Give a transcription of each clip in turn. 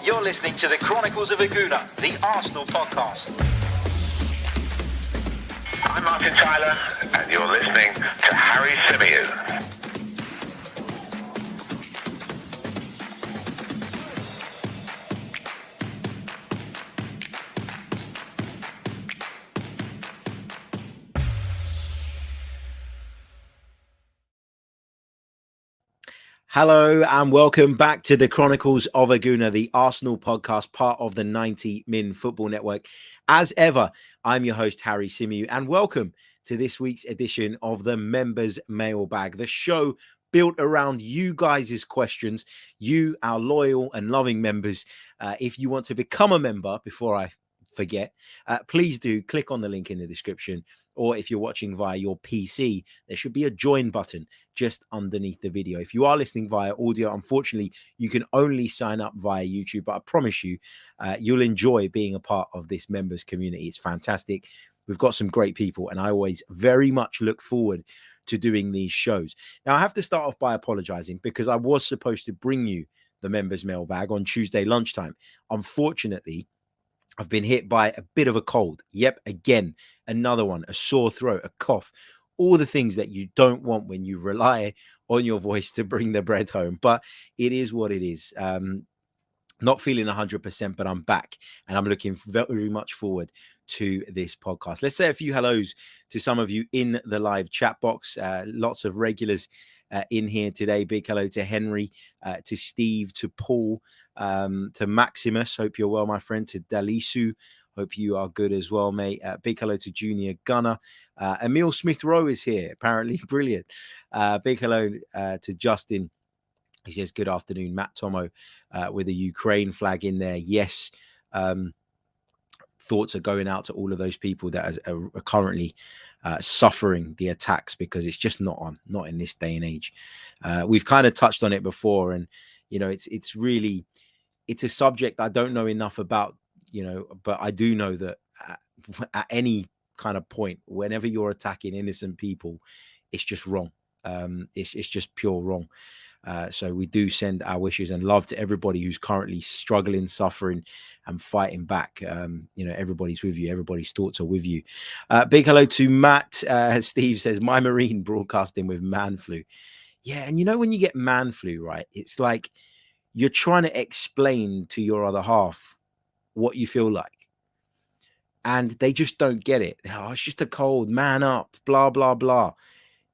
You're listening to the Chronicles of a Gooner, the Arsenal podcast. I'm Martin Tyler, and you're listening to Harry Symeou. Hello and welcome back to the Chronicles of a Gooner, the Arsenal podcast, part of the 90 Min Football Network. As ever, I'm your host, Harry Symeou, and welcome to this week's edition of the Members Mailbag, the show built around you guys' questions, you, our loyal and loving members. If you want to become a member, before I forget, please do click on the link in the description. Or if you're watching via your PC, there should be a join button just underneath the video. If you are listening via audio, unfortunately, you can only sign up via YouTube. But I promise you, you'll enjoy being a part of this members community. It's fantastic. We've got some great people, and I always very much look forward to doing these shows. Now, I have to start off by apologizing because I was supposed to bring you the members mailbag on Tuesday lunchtime. Unfortunately, I've been hit by a bit of a cold. Yep, again, another one, a sore throat, a cough, all the things that you don't want when you rely on your voice to bring the bread home. But it is what it is. Not feeling 100%, but I'm back and I'm looking very much forward to this podcast. Let's say a few hellos to some of you in the live chat box. Lots of regulars in here today. Big hello to Henry, to Steve, to Paul, to Maximus. Hope you're well, my friend. To Dalisu. Hope you are good as well, mate. Big hello to Junior Gunner. Emil Smith-Rowe is here. Apparently brilliant. Big hello to Justin. He says, good afternoon, Matt Tomo, with a Ukraine flag in there. Yes. Thoughts are going out to all of those people that are currently suffering the attacks, because it's just not in this day and age. We've kind of touched on it before, and you know, it's a subject I don't know enough about, you know, but I do know that at any kind of point, whenever you're attacking innocent people, it's just wrong. It's just pure wrong. So we do send our wishes and love to everybody who's currently struggling, suffering, and fighting back. You know, everybody's with you. Everybody's thoughts are with you. Big hello to Matt. Steve says, my Marine broadcasting with man flu. Yeah, and you know, when you get man flu, right, it's like you're trying to explain to your other half what you feel like, and they just don't get it. Oh, it's just a cold, man up, blah, blah, blah.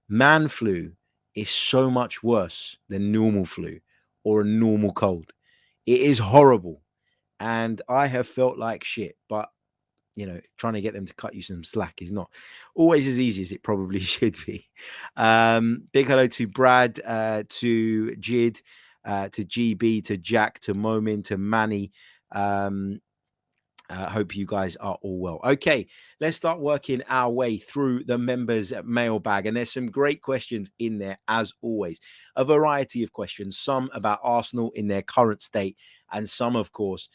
Man flu is so much worse than normal flu or a normal cold. It is horrible. And I have felt like shit, but you know, trying to get them to cut you some slack is not always as easy as it probably should be. Big hello to Brad, to Jid, to GB, to Jack, to Momin, to Manny. Hope you guys are all well. Okay, let's start working our way through the members mailbag. And there's some great questions in there, as always. A variety of questions, some about Arsenal in their current state, and some, of course,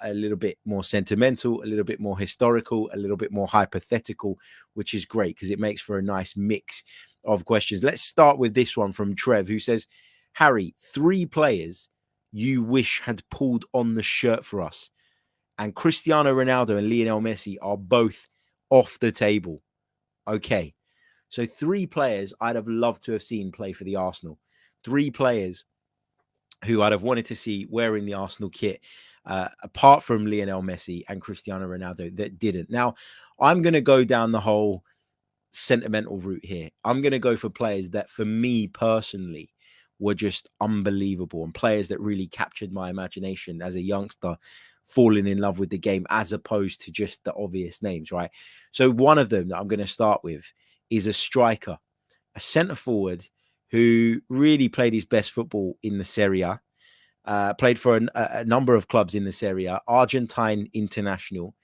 a little bit more sentimental, a little bit more historical, a little bit more hypothetical, which is great because it makes for a nice mix of questions. Let's start with this one from Trev, who says, Harry, 3 players you wish had pulled on the shirt for us. And Cristiano Ronaldo and Lionel Messi are both off the table. Okay. So 3 players I'd have loved to have seen play for the Arsenal. 3 players who I'd have wanted to see wearing the Arsenal kit, apart from Lionel Messi and Cristiano Ronaldo, that didn't. Now, I'm going to go down the whole sentimental route here. I'm going to go for players that, for me personally, were just unbelievable, and players that really captured my imagination as a youngster, falling in love with the game, as opposed to just the obvious names, right? So one of them that I'm going to start with is a striker, a centre forward who really played his best football in the Serie A, played for a number of clubs in the Serie A, Argentine international,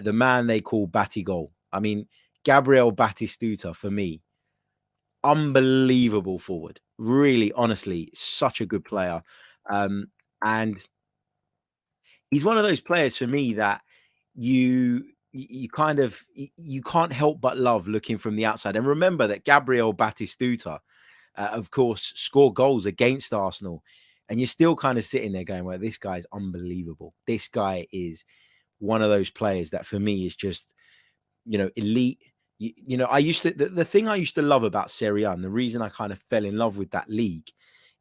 the man they call Batigol. I mean, Gabriel Batistuta, for me, unbelievable forward. Really, honestly, such a good player. And he's one of those players for me that you can't help but love looking from the outside. And remember that Gabriel Batistuta, of course, scored goals against Arsenal And you're still kind of sitting there going, well, this guy's unbelievable. This guy is one of those players that for me is just, elite. I used to, the thing I used to love about Serie A, and the reason I kind of fell in love with that league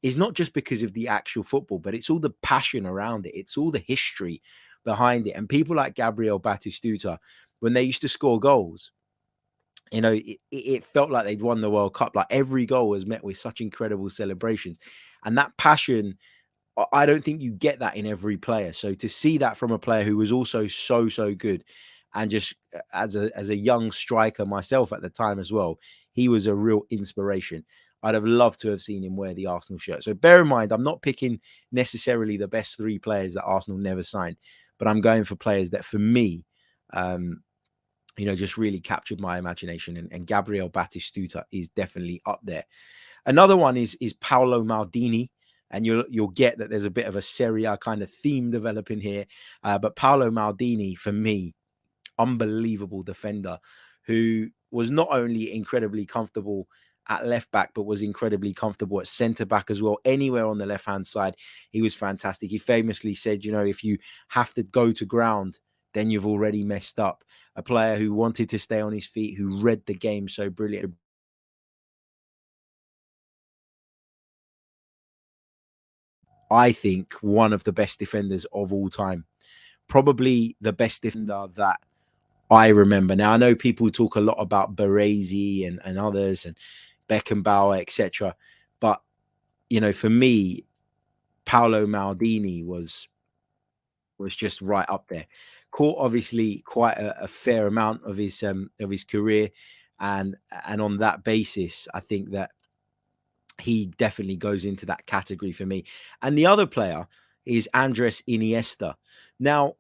is not just because of the actual football, but it's all the passion around it. It's all the history behind it. And people like Gabriel Batistuta, when they used to score goals, it felt like they'd won the World Cup. Like every goal was met with such incredible celebrations. And that passion, I don't think you get that in every player. So to see that from a player who was also so good, and just as a young striker myself at the time as well, he was a real inspiration. I'd have loved to have seen him wear the Arsenal shirt. So bear in mind, I'm not picking necessarily the best 3 players that Arsenal never signed, but I'm going for players that for me, just really captured my imagination. And Gabriel Batistuta is definitely up there. Another one is Paolo Maldini. And you'll get that there's a bit of a Serie A kind of theme developing here. But Paolo Maldini, for me, unbelievable defender who was not only incredibly comfortable at left back, but was incredibly comfortable at centre back as well. Anywhere on the left hand side, he was fantastic. He famously said, if you have to go to ground, then you've already messed up. A player who wanted to stay on his feet, who read the game so brilliantly. I think one of the best defenders of all time, probably the best defender that I remember. Now, I know people talk a lot about Baresi and others and Beckenbauer, etc. But, for me, Paolo Maldini was just right up there. Caught obviously quite a fair amount of his career. And on that basis, I think that he definitely goes into that category for me. And the other player is Andres Iniesta. Now,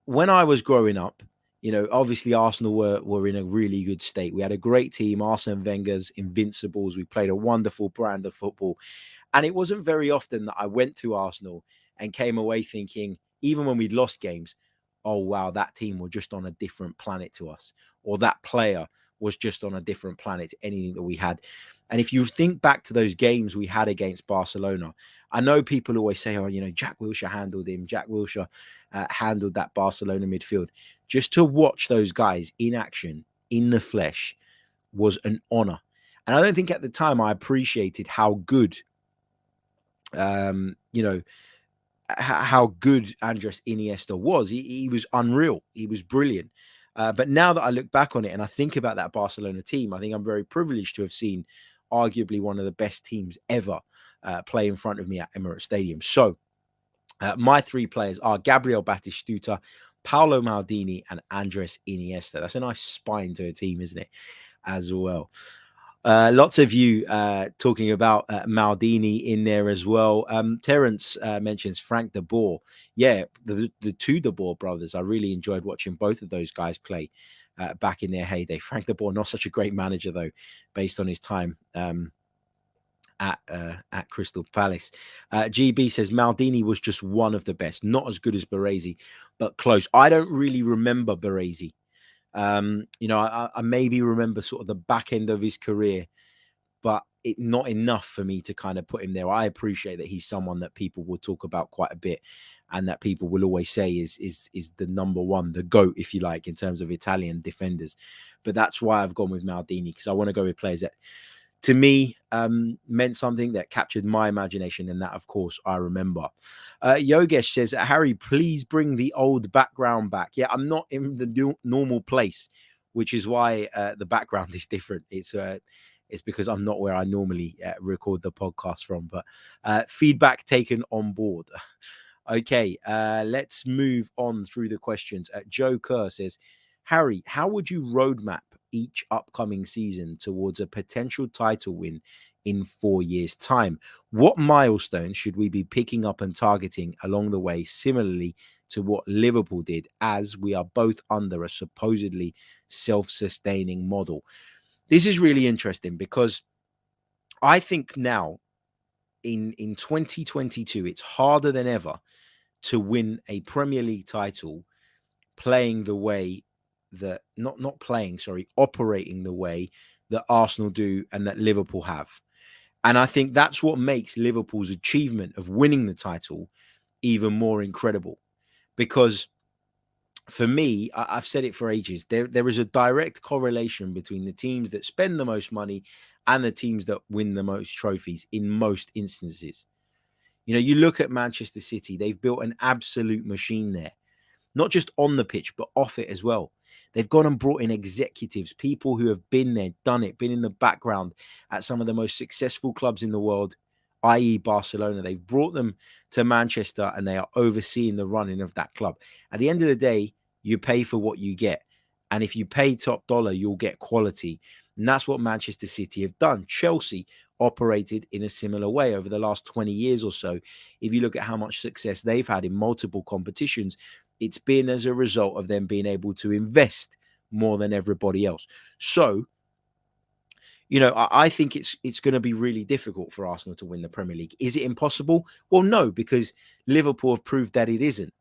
when I was growing up, obviously Arsenal were in a really good state. We had a great team, Arsene Wenger's Invincibles. We played a wonderful brand of football. And it wasn't very often that I went to Arsenal and came away thinking, even when we'd lost games, oh, wow, that team were just on a different planet to us, or that player was just on a different planet to anything that we had. And if you think back to those games we had against Barcelona, I know people always say, oh, Jack Wilshere handled him. Jack Wilshere handled that Barcelona midfield. Just to watch those guys in action, in the flesh, was an honor. And I don't think at the time I appreciated how good, how good Andres Iniesta was. He was unreal. He was brilliant. But now that I look back on it and I think about that Barcelona team, I think I'm very privileged to have seen arguably one of the best teams ever play in front of me at Emirates Stadium. So my 3 players are Gabriel Batistuta, Paolo Maldini, and Andres Iniesta. That's a nice spine to a team, isn't it? As well. Lots of you talking about Maldini in there as well. Terence mentions Frank de Boer. Yeah, the 2 de Boer brothers. I really enjoyed watching both of those guys play back in their heyday. Frank de Boer, not such a great manager, though, based on his time at Crystal Palace. GB says Maldini was just one of the best. Not as good as Baresi, but close. I don't really remember Baresi. I maybe remember sort of the back end of his career, but not enough for me to kind of put him there. I appreciate that he's someone that people will talk about quite a bit, and that people will always say is the number one, the GOAT, if you like, in terms of Italian defenders. But that's why I've gone with Maldini, because I want to go with players that, to me, meant something, that captured my imagination, and that, of course, I remember. Yogesh says, Harry, please bring the old background back. Yeah, I'm not in the normal place, which is why the background is different. It's because I'm not where I normally record the podcast from, but feedback taken on board. Okay, let's move on through the questions. Joe Kerr says, Harry, how would you roadmap each upcoming season towards a potential title win in 4 years' time? What milestones should we be picking up and targeting along the way, similarly to what Liverpool did, as we are both under a supposedly self-sustaining model? This is really interesting, because I think now in 2022, it's harder than ever to win a Premier League title playing the way that operating the way that Arsenal do and that Liverpool have. And I think that's what makes Liverpool's achievement of winning the title even more incredible. Because for me, I've said it for ages, there is a direct correlation between the teams that spend the most money and the teams that win the most trophies in most instances. You know, you look at Manchester City, they've built an absolute machine there, not just on the pitch, but off it as well. They've gone and brought in executives, people who have been there, done it, been in the background at some of the most successful clubs in the world, i.e. Barcelona. They've brought them to Manchester and they are overseeing the running of that club. At the end of the day, you pay for what you get. And if you pay top dollar, you'll get quality. And that's what Manchester City have done. Chelsea operated in a similar way over the last 20 years or so. If you look at how much success they've had in multiple competitions, it's been as a result of them being able to invest more than everybody else. So, you know, I think it's going to be really difficult for Arsenal to win the Premier League. Is it impossible? Well, no, because Liverpool have proved that it isn't.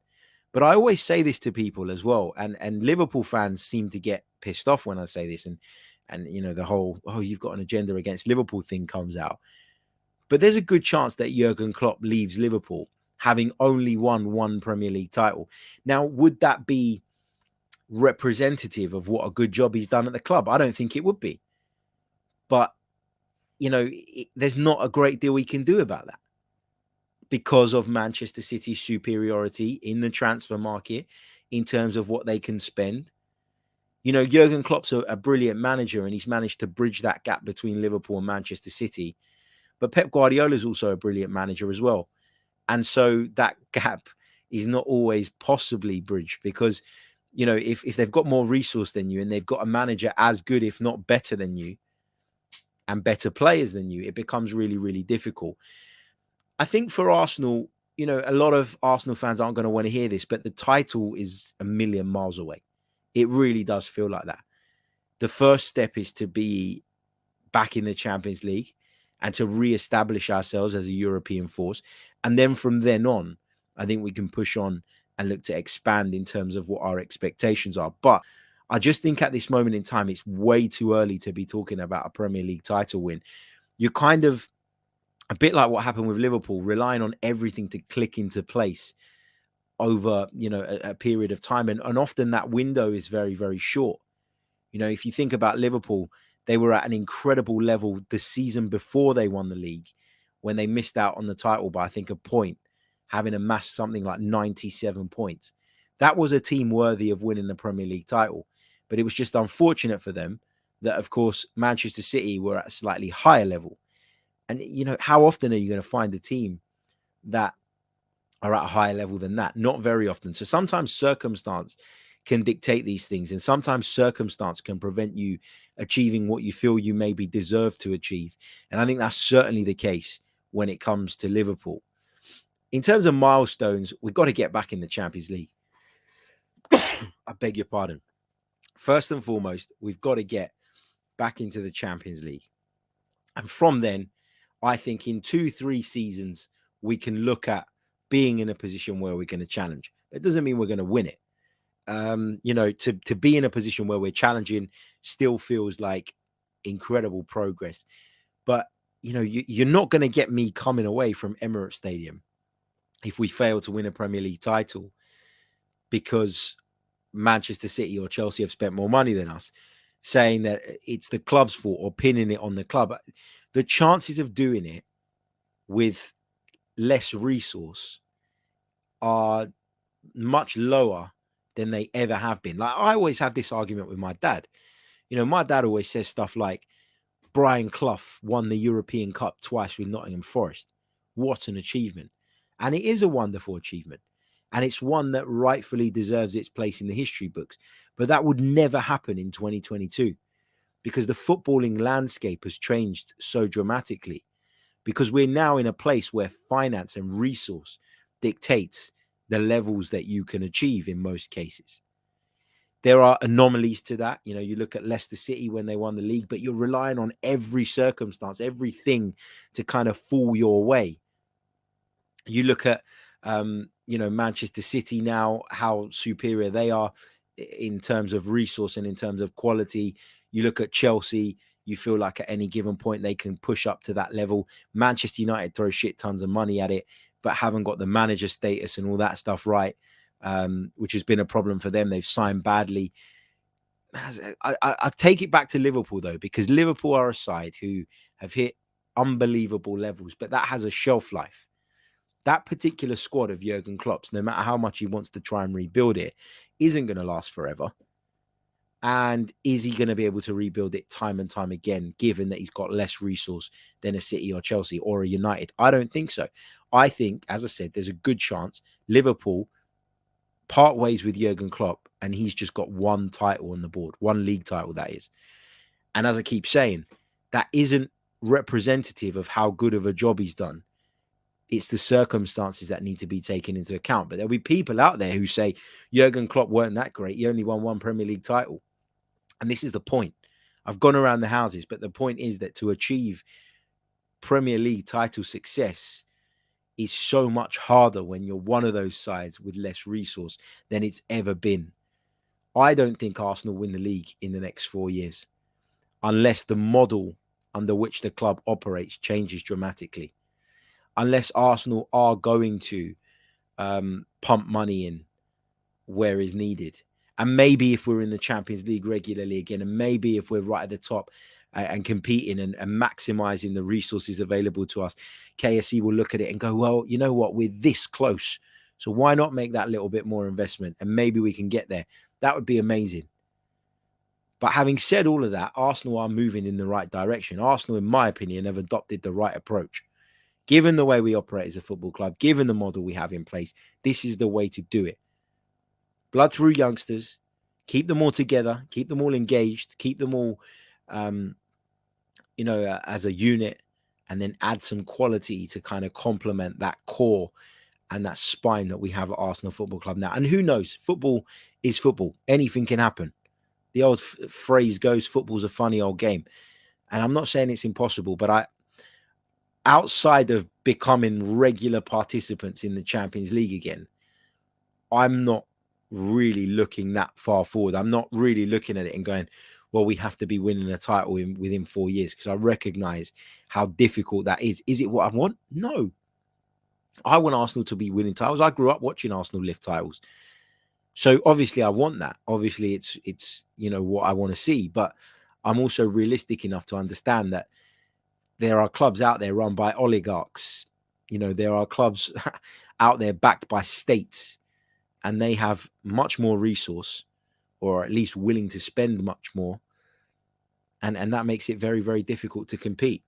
But I always say this to people as well, and Liverpool fans seem to get pissed off when I say this, and you know, the whole you've got an agenda against Liverpool thing comes out. But there's a good chance that Jurgen Klopp leaves Liverpool having only won one Premier League title. Now, would that be representative of what a good job he's done at the club? I don't think it would be. But, you know, there's not a great deal he can do about that because of Manchester City's superiority in the transfer market in terms of what they can spend. You know, Jurgen Klopp's a brilliant manager and he's managed to bridge that gap between Liverpool and Manchester City. But Pep Guardiola is also a brilliant manager as well. And so that gap is not always possibly bridged because, you know, if they've got more resource than you and they've got a manager as good, if not better than you, and better players than you, it becomes really, really difficult. I think for Arsenal, you know, a lot of Arsenal fans aren't going to want to hear this, but the title is a million miles away. It really does feel like that. The first step is to be back in the Champions League and to re-establish ourselves as a European force. And then from then on, I think we can push on and look to expand in terms of what our expectations are. But I just think at this moment in time, it's way too early to be talking about a Premier League title win. You're kind of a bit like what happened with Liverpool, relying on everything to click into place over, you know, a period of time. And often that window is very, very short. You know, if you think about Liverpool, they were at an incredible level the season before they won the league when they missed out on the title by, I think, a point, having amassed something like 97 points. That was a team worthy of winning the Premier League title. But it was just unfortunate for them that, of course, Manchester City were at a slightly higher level. And, you know, how often are you going to find a team that are at a higher level than that? Not very often. So sometimes circumstance can dictate these things. And sometimes circumstance can prevent you achieving what you feel you maybe deserve to achieve. And I think that's certainly the case when it comes to Liverpool. In terms of milestones, we've got to get back in the Champions League. I beg your pardon. First and foremost, we've got to get back into the Champions League. And from then, I think in 2-3 seasons, we can look at being in a position where we're going to challenge. It doesn't mean we're going to win it. You know, to be in a position where we're challenging still feels like incredible progress. But, you know, you're not going to get me coming away from Emirates Stadium if we fail to win a Premier League title because Manchester City or Chelsea have spent more money than us, saying that it's the club's fault or pinning it on the club. The chances of doing it with less resource are much lower than they ever have been. Like, I always have this argument with my dad. You know, my dad always says stuff like, Brian Clough won the European Cup twice with Nottingham Forest. What an achievement. And it is a wonderful achievement. And it's one that rightfully deserves its place in the history books. But that would never happen in 2022 because the footballing landscape has changed so dramatically. Because we're now in a place where finance and resource dictates the levels that you can achieve in most cases. There are anomalies to that. You know, you look at Leicester City when they won the league, but you're relying on every circumstance, everything to kind of fall your way. You look at, you know, Manchester City now, how superior they are in terms of resource and in terms of quality. You look at Chelsea, You feel like at any given point they can push up to that level. Manchester United throw shit tons of money at it, but haven't got the manager status and all that stuff right, which has been a problem for them. They've signed badly. I take it back to Liverpool, though, because Liverpool are a side who have hit unbelievable levels, but that has a shelf life. That particular squad of Jurgen Klopp's, no matter how much he wants to try and rebuild it, isn't going to last forever. And is he going to be able to rebuild it time and time again, given that he's got less resource than a City or Chelsea or a United? I don't think so. I think, as I said, there's a good chance Liverpool part ways with Jurgen Klopp and he's just got one title on the board, one league title, that is. And as I keep saying, that isn't representative of how good of a job he's done. It's the circumstances that need to be taken into account. But there'll be people out there who say Jurgen Klopp weren't that great. He only won one Premier League title. And this is the point. I've gone around the houses, but the point is that to achieve Premier League title success is so much harder when you're one of those sides with less resource than it's ever been. I don't think Arsenal win the league in the next 4 years unless the model under which the club operates changes dramatically. Unless Arsenal are going to pump money in where is needed. And maybe if we're in the Champions League regularly again, and maybe if we're right at the top and competing and maximizing the resources available to us, KSE will look at it and go, well, you know what, we're this close. So why not make that little bit more investment? And maybe we can get there. That would be amazing. But having said all of that, Arsenal are moving in the right direction. Arsenal, in my opinion, have adopted the right approach. Given the way we operate as a football club, given the model we have in place, this is the way to do it. Blood through youngsters, keep them all together, keep them all engaged, keep them all, as a unit, and then add some quality to kind of complement that core and that spine that we have at Arsenal Football Club now. And who knows? Football is football. Anything can happen. The old phrase goes, football's a funny old game. And I'm not saying it's impossible, but outside of becoming regular participants in the Champions League again, I'm not really looking that far forward. I'm not really looking at it and going, well, we have to be winning a title within 4 years, because I recognize how difficult that is. Is it what I want? No. I want Arsenal to be winning titles. I grew up watching Arsenal lift titles. So obviously I want that. Obviously it's what I want to see, but I'm also realistic enough to understand that there are clubs out there run by oligarchs. There are clubs out there backed by states, and they have much more resource, or at least willing to spend much more. And that makes it very, very difficult to compete.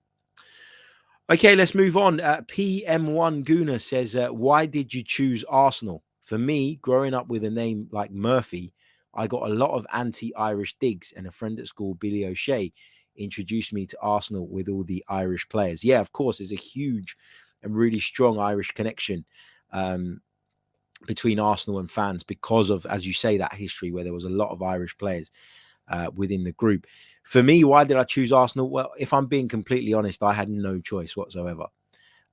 Okay, let's move on. PM1 Gooner says, why did you choose Arsenal? For me, growing up with a name like Murphy, I got a lot of anti-Irish digs, and a friend at school, Billy O'Shea, introduced me to Arsenal with all the Irish players. Yeah, of course, there's a huge and really strong Irish connection between Arsenal and fans because of, as you say, that history where there was a lot of Irish players within the group. For me, why did I choose Arsenal? Well, if I'm being completely honest, I had no choice whatsoever.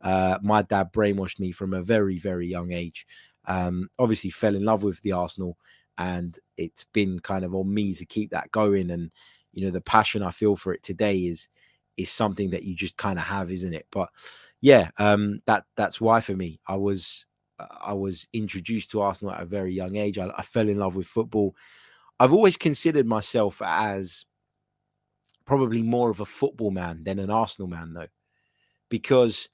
My dad brainwashed me from a very, very young age. Obviously fell in love with the Arsenal, and it's been kind of on me to keep that going. And, the passion I feel for it today is something that you just kind of have, isn't it? But yeah, that's why for me, I was introduced to Arsenal at a very young age. I fell in love with football. I've always considered myself as probably more of a football man than an Arsenal man, though, because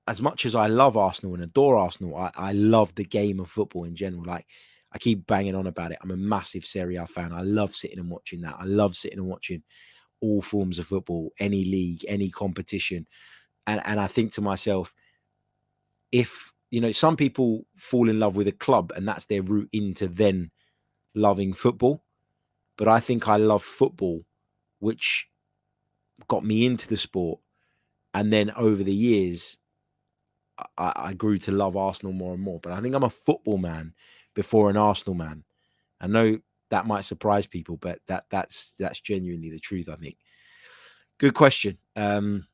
as much as I love Arsenal and adore Arsenal, I love the game of football in general. Like, I keep banging on about it. I'm a massive Serie A fan. I love sitting and watching that. I love sitting and watching all forms of football, any league, any competition. And I think to myself, if, some people fall in love with a club and that's their route into then loving football. But I think I love football, which got me into the sport. And then over the years, I grew to love Arsenal more and more. But I think I'm a football man before an Arsenal man. I know that might surprise people, but that's genuinely the truth, I think. Good question. And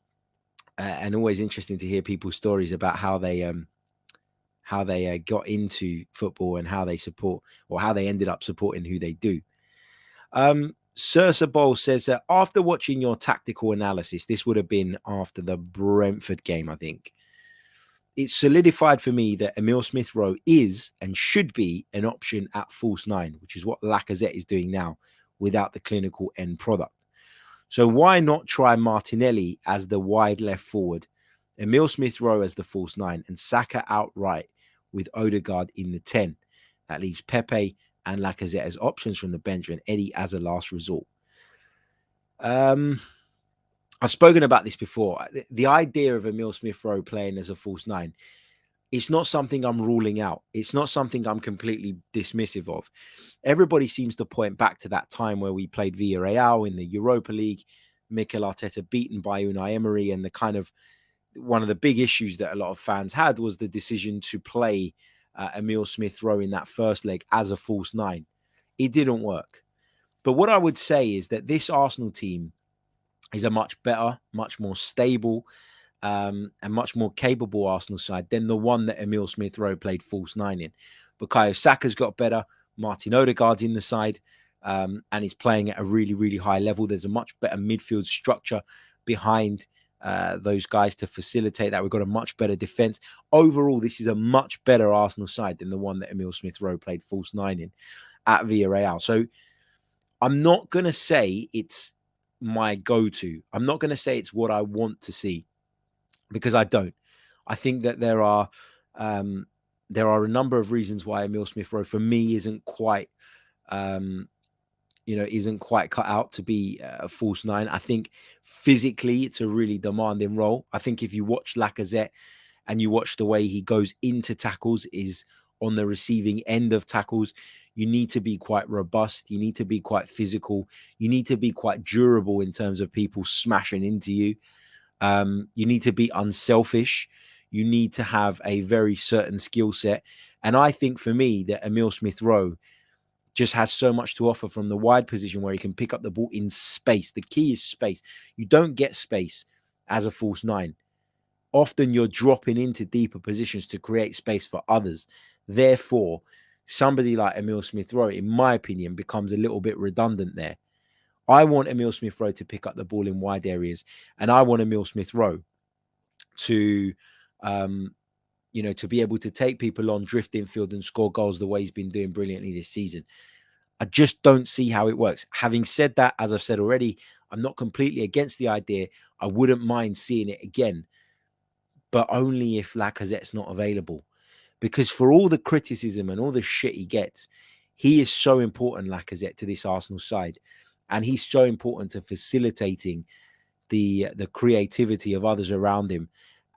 always interesting to hear people's stories about how they got into football and how they support, or how they ended up supporting who they do. Sursa Bowl says that after watching your tactical analysis, this would have been after the Brentford game, I think. It's solidified for me that Emile Smith-Rowe is and should be an option at false nine, which is what Lacazette is doing now without the clinical end product. So why not try Martinelli as the wide left forward, Emile Smith-Rowe as the false nine, and Saka outright with Odegaard in the 10? That leaves Pepe and Lacazette as options from the bench and Eddie as a last resort. I've spoken about this before. The idea of Emile Smith-Rowe playing as a false nine, it's not something I'm ruling out. It's not something I'm completely dismissive of. Everybody seems to point back to that time where we played Villarreal in the Europa League, Mikel Arteta beaten by Unai Emery, and the kind of one of the big issues that a lot of fans had was the decision to play Emile Smith-Rowe in that first leg as a false nine. It didn't work. But what I would say is that this Arsenal team is a much better, much more stable, and much more capable Arsenal side than the one that Emile Smith-Rowe played false nine in. Bukayo Saka's got better. Martin Odegaard's in the side, and he's playing at a really, really high level. There's a much better midfield structure behind those guys to facilitate that. We've got a much better defense. Overall, this is a much better Arsenal side than the one that Emile Smith-Rowe played false nine in at Villarreal. So I'm not going to say it's my go-to. I'm not going to say it's what I want to see, because I don't. I think that there are a number of reasons why Emile Smith-Rowe for me isn't quite cut out to be a false nine. I think physically it's a really demanding role. I think if you watch Lacazette and you watch the way he goes into tackles, is on the receiving end of tackles, you need to be quite robust. You need to be quite physical. You need to be quite durable in terms of people smashing into you. You need to be unselfish. You need to have a very certain skill set. And I think for me that Emile Smith-Rowe just has so much to offer from the wide position where he can pick up the ball in space. The key is space. You don't get space as a false nine. Often you're dropping into deeper positions to create space for others. Therefore, somebody like Emile Smith-Rowe, in my opinion, becomes a little bit redundant there. I want Emile Smith-Rowe to pick up the ball in wide areas, and I want Emile Smith-Rowe to, to be able to take people on, drift infield, and score goals the way he's been doing brilliantly this season. I just don't see how it works. Having said that, as I've said already, I'm not completely against the idea. I wouldn't mind seeing it again, but only if Lacazette's not available. Because for all the criticism and all the shit he gets, he is so important, Lacazette, to this Arsenal side. And he's so important to facilitating the creativity of others around him,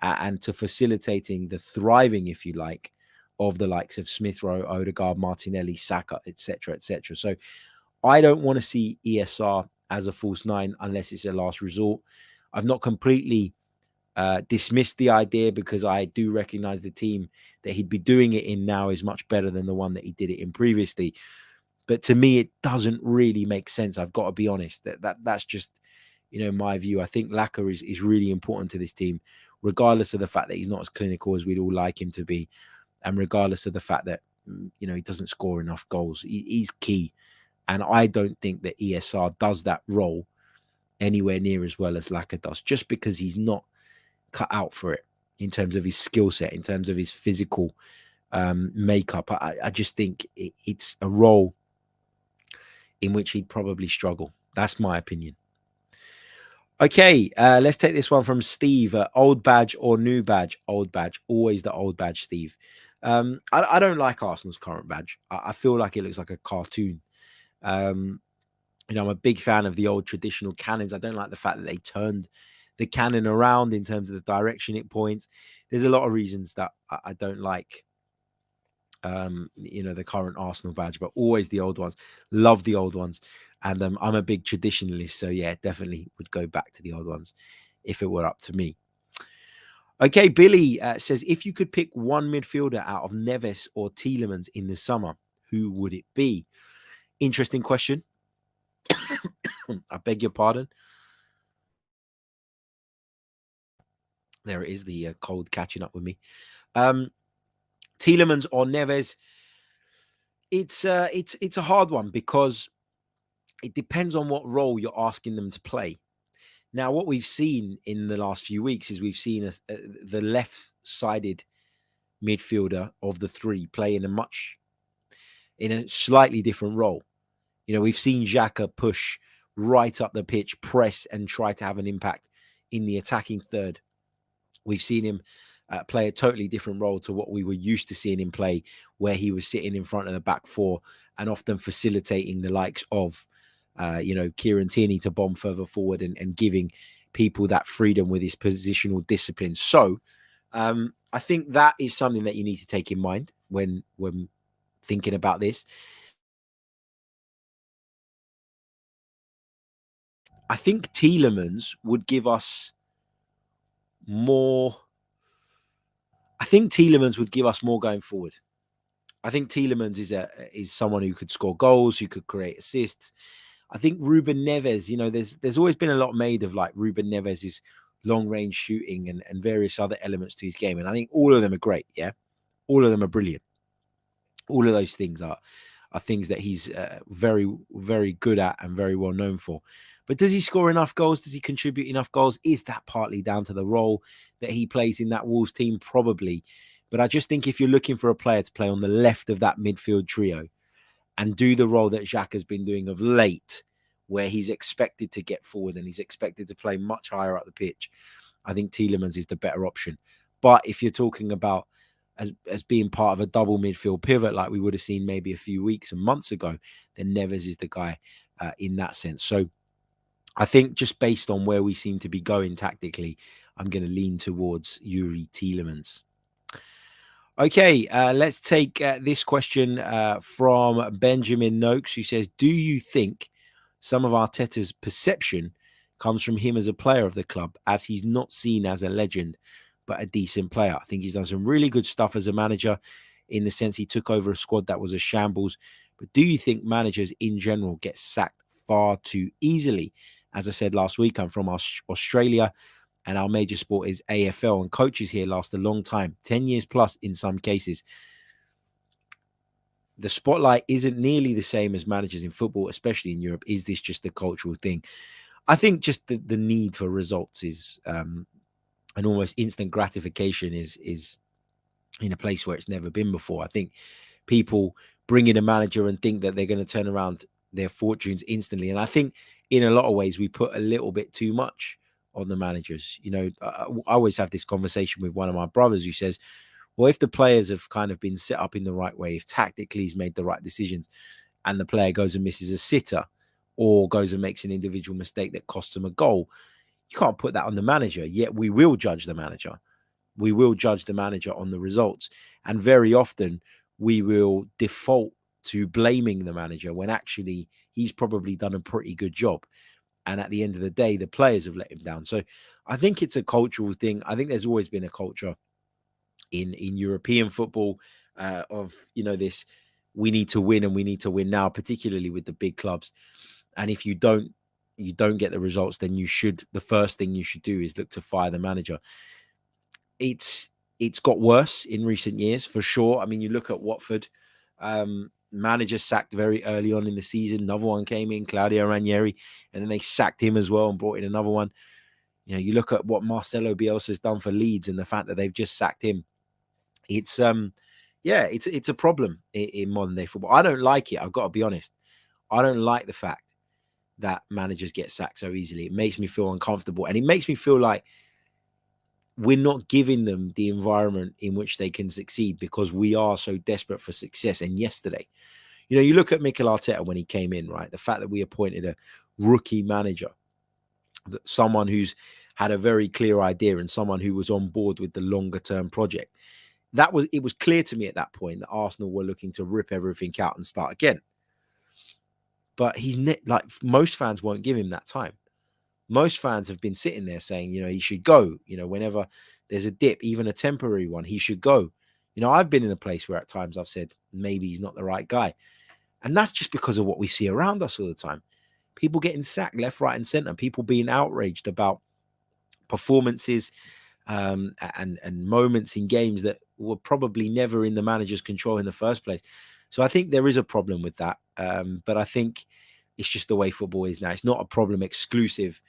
and to facilitating the thriving, if you like, of the likes of Smith-Rowe, Odegaard, Martinelli, Saka, etc., etc. So I don't want to see ESR as a false nine unless it's a last resort. I've not completely dismissed the idea, because I do recognize the team that he'd be doing it in now is much better than the one that he did it in previously. But to me, it doesn't really make sense. I've got to be honest. That's just, my view. I think Laka is really important to this team, regardless of the fact that he's not as clinical as we'd all like him to be, and regardless of the fact that he doesn't score enough goals. He's key, and I don't think that ESR does that role anywhere near as well as Laka does, just because he's not cut out for it in terms of his skill set, in terms of his physical makeup. I just think it's a role in which he'd probably struggle. That's my opinion. Okay, let's take this one from Steve. Old badge or new badge? Old badge. Always the old badge, Steve. I don't like Arsenal's current badge. I feel like it looks like a cartoon. I'm a big fan of the old traditional cannons. I don't like the fact that they turned the cannon around in terms of the direction it points. There's a lot of reasons that I don't like, the current Arsenal badge, but always the old ones. Love the old ones. And I'm a big traditionalist. So, yeah, definitely would go back to the old ones if it were up to me. Okay, Billy says, if you could pick one midfielder out of Neves or Tielemans in the summer, who would it be? Interesting question. I beg your pardon. There it is, the cold catching up with me. Tielemans or Neves? It's a hard one, because it depends on what role you're asking them to play. Now, what we've seen in the last few weeks is we've seen the left-sided midfielder of the three play in a slightly different role. We've seen Xhaka push right up the pitch, press, and try to have an impact in the attacking third. We've seen him play a totally different role to what we were used to seeing him play, where he was sitting in front of the back four and often facilitating the likes of, Kieran Tierney to bomb further forward and giving people that freedom with his positional discipline. So I think that is something that you need to take in mind when thinking about this. I think Tielemans would give us more. I think Tielemans would give us more going forward. I think Tielemans is someone who could score goals, who could create assists. I think Ruben Neves, there's always been a lot made of like Ruben Neves' long range shooting and various other elements to his game. And I think all of them are great. Yeah. All of them are brilliant. All of those things are things that he's very, very good at and very well known for. But does he score enough goals? Does he contribute enough goals? Is that partly down to the role that he plays in that Wolves team? Probably. But I just think if you're looking for a player to play on the left of that midfield trio and do the role that Xhaka has been doing of late, where he's expected to get forward and he's expected to play much higher up the pitch, I think Tielemans is the better option. But if you're talking about as being part of a double midfield pivot like we would have seen maybe a few weeks and months ago, then Neves is the guy in that sense. So I think just based on where we seem to be going tactically, I'm going to lean towards Yuri Tielemans. Okay, let's take this question from Benjamin Noakes, who says, do you think some of Arteta's perception comes from him as a player of the club, as he's not seen as a legend, but a decent player? I think he's done some really good stuff as a manager in the sense he took over a squad that was a shambles. But do you think managers in general get sacked far too easily? As I said last week, I'm from Australia and our major sport is AFL, and coaches here last a long time, 10 years plus in some cases. The spotlight isn't nearly the same as managers in football, especially in Europe. Is this just a cultural thing? I think just the need for results is an almost instant gratification is in a place where it's never been before. I think people bring in a manager and think that they're going to turn around their fortunes instantly. And I think in a lot of ways, we put a little bit too much on the managers. I always have this conversation with one of my brothers who says, well, if the players have kind of been set up in the right way, if tactically he's made the right decisions and the player goes and misses a sitter or goes and makes an individual mistake that costs him a goal, you can't put that on the manager. Yet we will judge the manager. We will judge the manager on the results. And very often we will default to blaming the manager when actually he's probably done a pretty good job. And at the end of the day, the players have let him down. So I think it's a cultural thing. I think there's always been a culture in European football of, this, we need to win and we need to win now, particularly with the big clubs. And if you don't get the results, then the first thing you should do is look to fire the manager. It's got worse in recent years, for sure. I mean, you look at Watford, manager sacked very early on in the season. Another one came in, Claudio Ranieri, and then they sacked him as well and brought in another one. You look at what Marcelo Bielsa has done for Leeds and the fact that they've just sacked him. It's it's a problem in modern day football. I don't like it. I've got to be honest. I don't like the fact that managers get sacked so easily. It makes me feel uncomfortable, and it makes me feel like we're not giving them the environment in which they can succeed because we are so desperate for success. And yesterday, you look at Mikel Arteta when he came in, right? The fact that we appointed a rookie manager, someone who's had a very clear idea and someone who was on board with the longer term project. It was clear to me at that point that Arsenal were looking to rip everything out and start again. But like most fans won't give him that time. Most fans have been sitting there saying, he should go, whenever there's a dip, even a temporary one, he should go. I've been in a place where at times I've said, maybe he's not the right guy. And that's just because of what we see around us all the time. People getting sacked left, right, and center. People being outraged about performances and moments in games that were probably never in the manager's control in the first place. So I think there is a problem with that. But I think It's just the way football is now. It's not a problem exclusive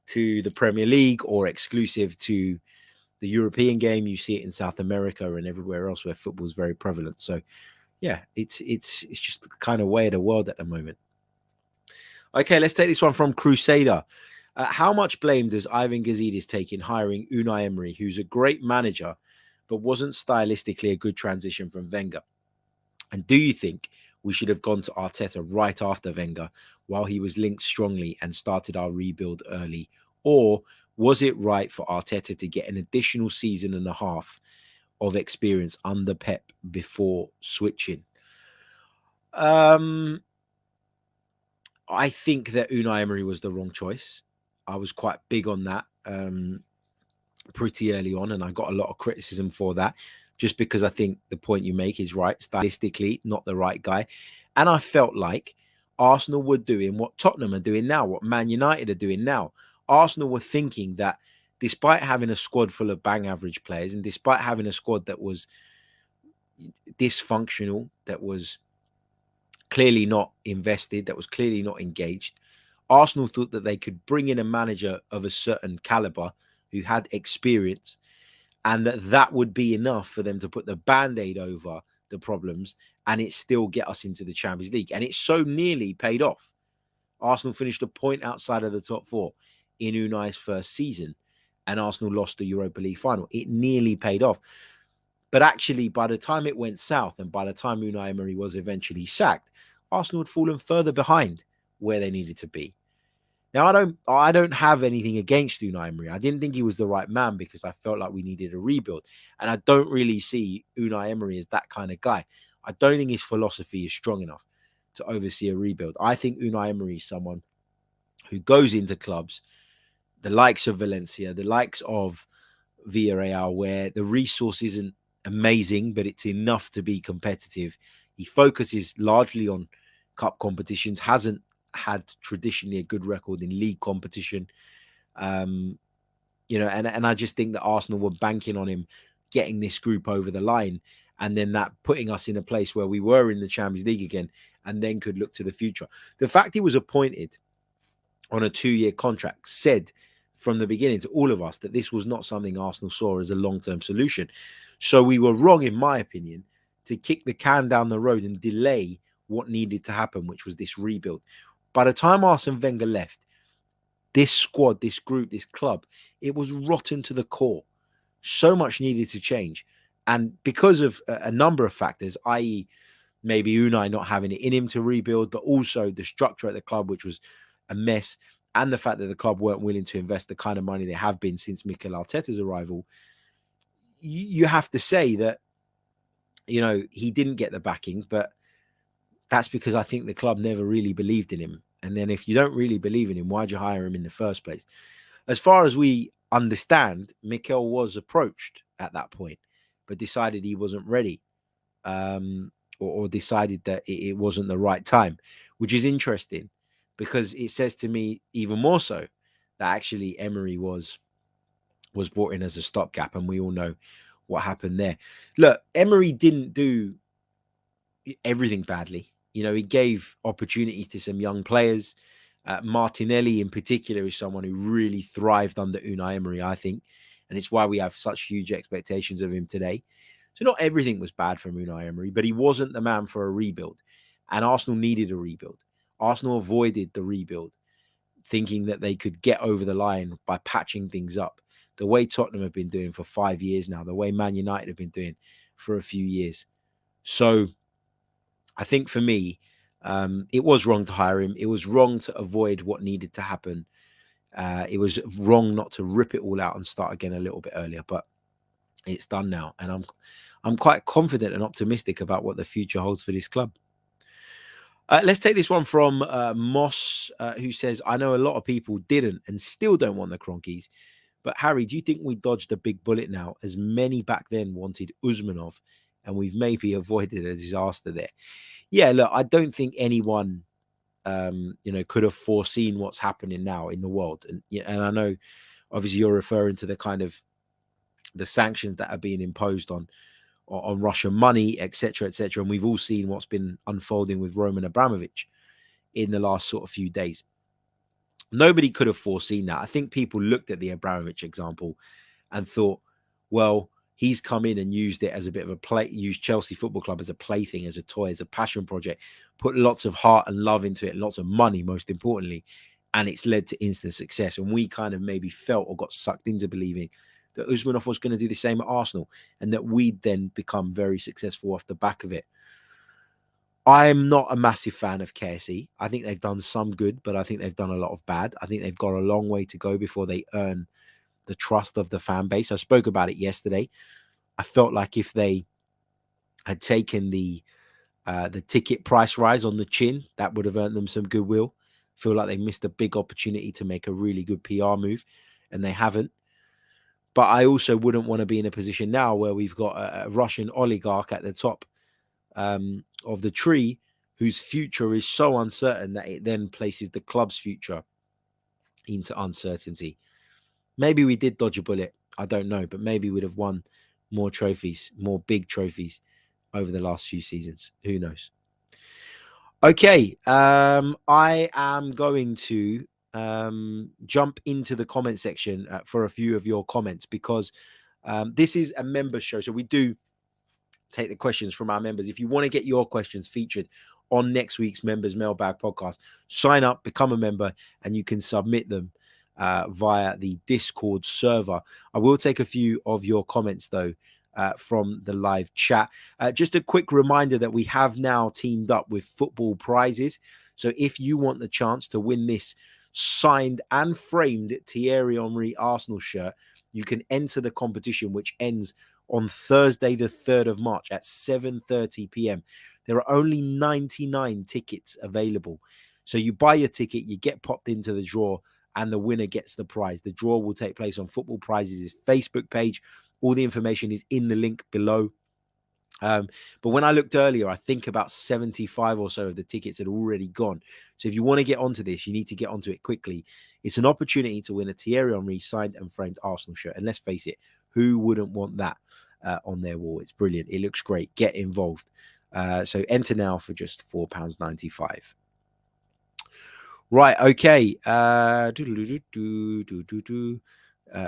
to the Premier League or exclusive to the European game. You see it in South America and everywhere else where football is very prevalent. So yeah, it's just the kind of way of the world at the moment. Okay, let's take this one from Crusader. How much blame does Ivan Gazidis take in hiring Unai Emery, who's a great manager, but wasn't stylistically a good transition from Wenger? And do you think we should have gone to Arteta right after Wenger while he was linked strongly and started our rebuild early? Or was it right for Arteta to get an additional season and a half of experience under Pep before switching? I think that Unai Emery was the wrong choice. I was quite big on that pretty early on, and I got a lot of criticism for that, just because I think the point you make is right. Stylistically, not the right guy. And I felt like Arsenal were doing what Tottenham are doing now, what Man United are doing now. Arsenal were thinking that despite having a squad full of bang average players, and despite having a squad that was dysfunctional, that was clearly not invested, that was clearly not engaged, Arsenal thought that they could bring in a manager of a certain caliber who had experience, and that would be enough for them to put the band-aid over the problems and it still get us into the Champions League. And it so nearly paid off. Arsenal finished a point outside of the top four in Unai's first season, and Arsenal lost the Europa League final. It nearly paid off. But actually, by the time it went south and by the time Unai Emery was eventually sacked, Arsenal had fallen further behind where they needed to be. Now, I don't have anything against Unai Emery. I didn't think he was the right man because I felt like we needed a rebuild. And I don't really see Unai Emery as that kind of guy. I don't think his philosophy is strong enough to oversee a rebuild. I think Unai Emery is someone who goes into clubs, the likes of Valencia, the likes of Villarreal, where the resource isn't amazing, but it's enough to be competitive. He focuses largely on cup competitions, hasn't had traditionally a good record in league competition. And I just think that Arsenal were banking on him getting this group over the line, and then that putting us in a place where we were in the Champions League again and then could look to the future. The fact he was appointed on a 2-year contract said from the beginning to all of us that this was not something Arsenal saw as a long-term solution. So we were wrong, in my opinion, to kick the can down the road and delay what needed to happen, which was this rebuild. By the time Arsene Wenger left, this squad, this group, this club, it was rotten to the core. So much needed to change. And because of a number of factors, i.e. maybe Unai not having it in him to rebuild, but also the structure at the club, which was a mess, and the fact that the club weren't willing to invest the kind of money they have been since Mikel Arteta's arrival, you have to say that, he didn't get the backing, but that's because I think the club never really believed in him. And then if you don't really believe in him, why'd you hire him in the first place? As far as we understand, Mikel was approached at that point, but decided he wasn't ready, or decided that it wasn't the right time, which is interesting because it says to me even more so that actually Emery was brought in as a stopgap, and we all know what happened there. Look, Emery didn't do everything badly. He gave opportunities to some young players. Martinelli in particular is someone who really thrived under Unai Emery, I think. And it's why we have such huge expectations of him today. So not everything was bad from Unai Emery, but he wasn't the man for a rebuild. And Arsenal needed a rebuild. Arsenal avoided the rebuild, thinking that they could get over the line by patching things up. The way Tottenham have been doing for 5 years now, the way Man United have been doing for a few years. So I think for me, it was wrong to hire him. It was wrong to avoid what needed to happen. It was wrong not to rip it all out and start again a little bit earlier, but it's done now. And I'm quite confident and optimistic about what the future holds for this club. Let's take this one from Moss, who says, I know a lot of people didn't and still don't want the Kroenkes. But Harry, do you think we dodged a big bullet now, as many back then wanted Usmanov, and we've maybe avoided a disaster there? Yeah, look, I don't think anyone, could have foreseen what's happening now in the world. And I know, obviously, you're referring to the kind of the sanctions that are being imposed on Russian money, etc., etc. And we've all seen what's been unfolding with Roman Abramovich in the last sort of few days. Nobody could have foreseen that. I think people looked at the Abramovich example and thought, well, he's come in and used it as a bit of a play, used Chelsea Football Club as a plaything, as a toy, as a passion project, put lots of heart and love into it, and lots of money, most importantly, and it's led to instant success. And we kind of maybe felt or got sucked into believing that Usmanov was going to do the same at Arsenal and that we'd then become very successful off the back of it. I'm not a massive fan of KSE. I think they've done some good, but I think they've done a lot of bad. I think they've got a long way to go before they earn the trust of the fan base. I spoke about it yesterday. I felt like if they had taken the ticket price rise on the chin, that would have earned them some goodwill. I feel like they missed a big opportunity to make a really good PR move, and they haven't. But I also wouldn't want to be in a position now where we've got a Russian oligarch at the top of the tree whose future is so uncertain that it then places the club's future into uncertainty. Maybe we did dodge a bullet. I don't know, but maybe we'd have won more trophies, more big trophies over the last few seasons. Who knows? Okay, I am going to jump into the comment section for a few of your comments because this is a members show. So we do take the questions from our members. If you want to get your questions featured on next week's Members Mailbag podcast, sign up, become a member, and you can submit them via the Discord server. I will take a few of your comments, though, from the live chat. Just a quick reminder that we have now teamed up with Football Prizes. So if you want the chance to win this signed and framed Thierry Henry Arsenal shirt, you can enter the competition, which ends on Thursday, the 3rd of March at 7:30 p.m. There are only 99 tickets available. So you buy your ticket, you get popped into the draw, and the winner gets the prize. The draw will take place on Football Prizes' Facebook page. All the information is in the link below. But when I looked earlier, I think about 75 or so of the tickets had already gone. So if you want to get onto this, you need to get onto it quickly. It's an opportunity to win a Thierry Henry signed and framed Arsenal shirt. And let's face it, who wouldn't want that on their wall? It's brilliant. It looks great. Get involved. So enter now for just £4.95. Right. Okay.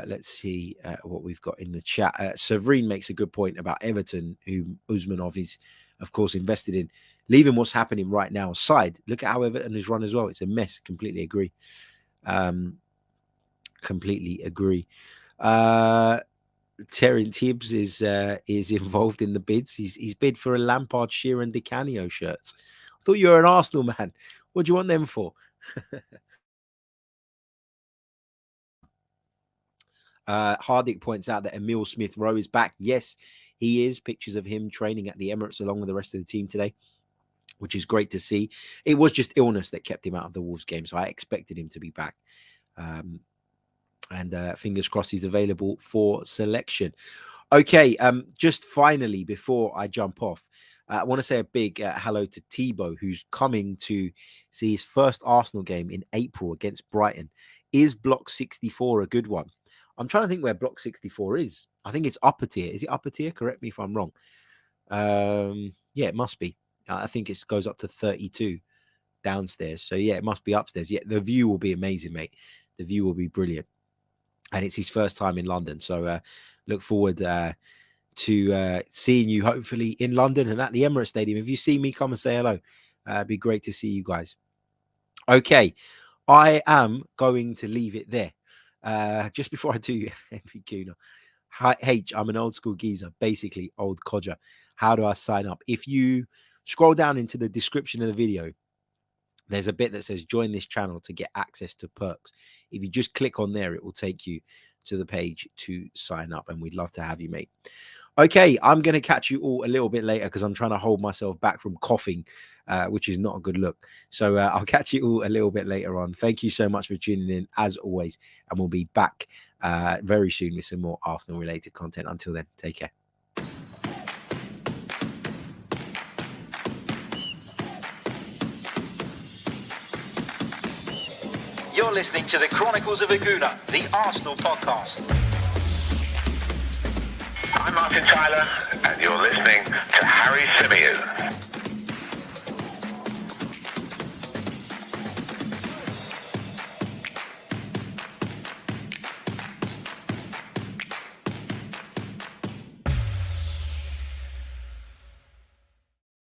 Let's see what we've got in the chat. Severine makes a good point about Everton, who Usmanov is, of course, invested in. Leaving what's happening right now aside, look at how Everton has run as well. It's a mess. Completely agree. Completely agree. Terry Tibbs is involved in the bids. He's bid for a Lampard, Shearer, and Di Canio shirts. I thought you were an Arsenal man. What do you want them for? Hardik points out that Emile Smith-Rowe is back. Yes, he is. Pictures of him training at the Emirates along with the rest of the team today, which is great to see. It was just illness that kept him out of the Wolves game, so I expected him to be back. And fingers crossed he's available for selection. Okay, just finally, before I jump off, I want to say a big hello to Thibaut, who's coming to see his first Arsenal game in April against Brighton. Is Block 64 a good one? I'm trying to think where Block 64 is. I think it's upper tier. Is it upper tier? Correct me if I'm wrong. Yeah, it must be. I think it goes up to 32 downstairs. So, yeah, it must be upstairs. Yeah, the view will be amazing, mate. The view will be brilliant. And it's his first time in London. So, look forward to seeing you, hopefully, in London and at the Emirates Stadium. If you see me, come and say hello. It'd be great to see you guys. Okay, I am going to leave it there. Just before I do, MP Gooner. Hi, H, I'm an old school geezer, basically old codger. How do I sign up? If you scroll down into the description of the video, there's a bit that says join this channel to get access to perks. If you just click on there, it will take you to the page to sign up, and we'd love to have you, mate. Okay, I'm going to catch you all a little bit later because I'm trying to hold myself back from coughing, which is not a good look. So I'll catch you all a little bit later on. Thank you so much for tuning in, as always, and we'll be back very soon with some more Arsenal-related content. Until then, take care. You're listening to the Chronicles of a Gooner, the Arsenal podcast. I'm Martin Tyler, and you're listening to Harry Symeou.